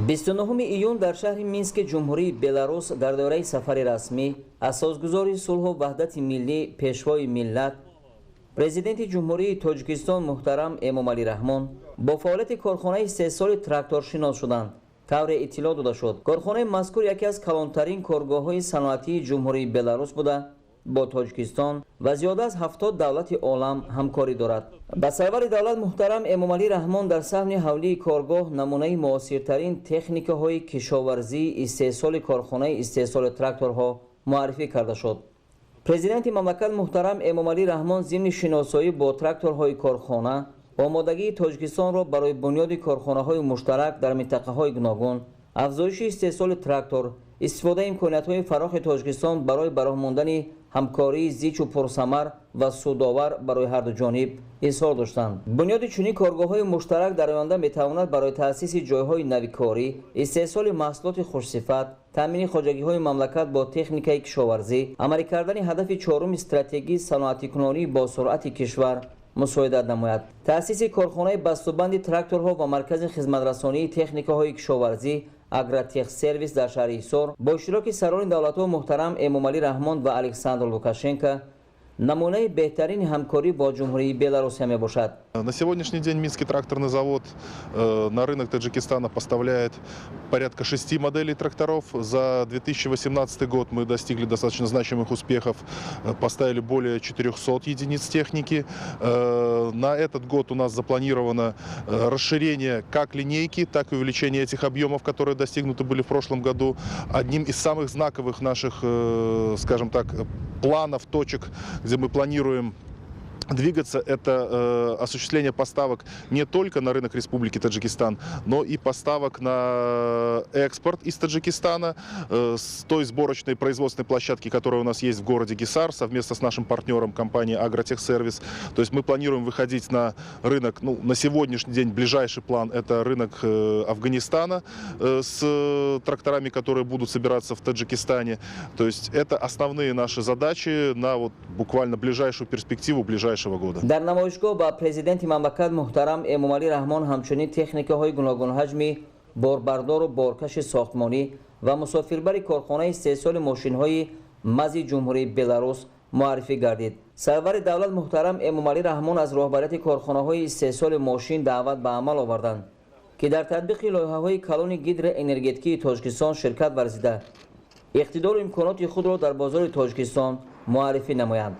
29 июн дар шаҳри Мински ҷумҳурии Беларус дар доираи сафари расмӣ асосгузори сулҳу ваҳдати миллӣ пешвои миллат президенти ҷумҳурии Тоҷикистон муҳтарам Эмомалӣ Раҳмон бо фаъолияти корхонаи 3 соли трактор шинос шуданд. тавре иттилоъ дода шуд. Корхонаи мазкур яке аз калонтарин коргоҳҳои саноатии ҷумҳурии Беларус буда бо Тоҷикистон ва зиёда аз 70 давлати олам ҳамкорӣ дорад. ба сарвари давлат муҳтарам Эмомалӣ Раҳмон дар саҳни ҳавлии коргоҳ намунаи муосиртарин техникаҳои кишоварзии истеҳсоли корхонаи истеҳсоли тракторҳо муаррифӣ карда шуд. президенти мамлакат муҳтарам Эмомалӣ Раҳмон зимни шиносоӣ бо тракторҳои корхона омодагии Тоҷикистонро барои бунёди корхонаҳои муштарак дар минтақаҳои гуногун, афзоиши истеҳсоли трактор, истифодаи имкониятҳои фарохи Тоҷикистон барои бароҳ мондани ҳамкории зичу пурсамар ва судовар барои ҳарду ҷониб изҳор доштанд. бунёди чунин коргоҳҳои муштарак дар оянда метавонад барои таъсиси ҷойҳои нави корӣ, истеҳсоли маҳсулоти хушсифат, таъмини хоҷагиҳои мамлакат бо техникаи кишоварзӣ, амалӣ кардани ҳадафи чоруми стратегии саноатикунонии босуръати кишвар мусоидат намояд. таъсиси корхонаи бастубанди тракторҳо ва маркази хизматрасонии техникаҳои кишоварзӣ Агротехсервис дар шаҳри Ҳисор бо иштироки сарони давлатҳо муҳтарам Эмомалӣ Раҳмон ва Александр Лукашенко намунаи беҳтарини ҳамкорӣ бо ҷумҳурии Беларусия мебошад. На сегодняшний день Минский тракторный завод на рынок Таджикистана поставляет порядка 6 моделей тракторов. За 2018 год мы достигли достаточно значимых успехов, поставили более 400 единиц техники. На этот год у нас запланировано расширение как линейки, так и увеличение этих объемов, которые достигнуты были в прошлом году. Одним из самых знаковых наших, скажем так, планов, точек, где мы планируем двигаться, это осуществление поставок не только на рынок Республики Таджикистан, но и поставок на экспорт из Таджикистана с той сборочной производственной площадки, которая у нас есть в городе Гисар, совместно с нашим партнером компанией Агротехсервис. То есть мы планируем выходить на рынок, на сегодняшний день ближайший план это рынок Афганистана с тракторами, которые будут собираться в Таджикистане. То есть это основные наши задачи на вот буквально ближайшую перспективу, ближайшего года. дар намоишгоҳ ба президенти мамлакат муҳтарам Эмомалӣ Раҳмон ҳамчунин техникаҳои гуногунҳаҷми борбардору боркаши сохтмонӣ ва мусофирбари корхонаи истеҳсоли мошинҳои мази ҷумҳурии Беларус муаррифӣ гардид. сарвари давлат муҳтарам Эмомалӣ Раҳмон аз роҳбарияти корхонаҳои истеҳсоли мошин даъват ба амал оварданд ки дар татбиқи лоиҳаҳои калони гидроэнергетикии Тоҷикистон ширкат варзида иқтидору имконоти худро дар бозори Тоҷикистон муаррифӣ намоянд.